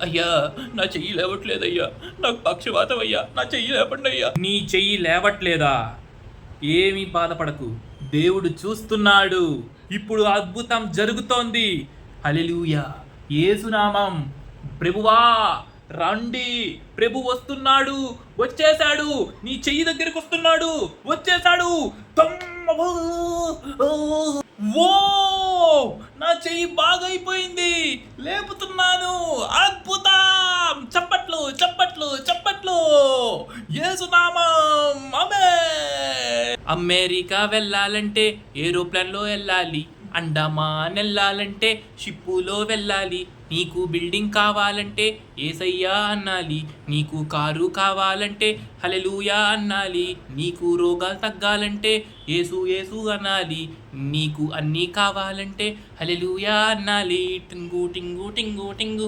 అయ్యా నా చెయ్యి లేవట్లేదయ్యా, నాకు పక్షవాతం అయ్యా, నా చెయ్యి లేపండి అయ్యా. నీ చెయ్యి లేవట్లేదా? ఏమీ బాధపడకు, దేవుడు చూస్తున్నాడు. ఇప్పుడు అద్భుతం జరుగుతోంది. హల్లెలూయా. యేసునామం. ప్రభువా రండి, ప్రభు వస్తున్నాడు, వచ్చేశాడు, నీ చెయ్యి దగ్గరికి వస్తున్నాడు, వచ్చేశాడు. ఓ నా చెయ్యి బాగైపోయింది, లేపుతున్నాను. అద్భుతం. చప్పట్లు చప్పట్లు చప్పట్లు. యేసునామం. ఆమేన్. అమెరికా వెళ్ళాలంటే ఏరోప్లేన్లో వెళ్ళాలి, అండమాన్ వెళ్ళాలంటే షిప్పులో వెళ్ళాలి. నీకు బిల్డింగ్ కావాలంటే యేసయ్యా అనాలి, నీకు కారు కావాలంటే హల్లెలూయా అనాలి, నీకు రోగాలు తగ్గాలంటే యేసు యేసు అనాలి, నీకు అన్నీ కావాలంటే హల్లెలూయా అనాలి. టింగు టింగు టింగు టింగు.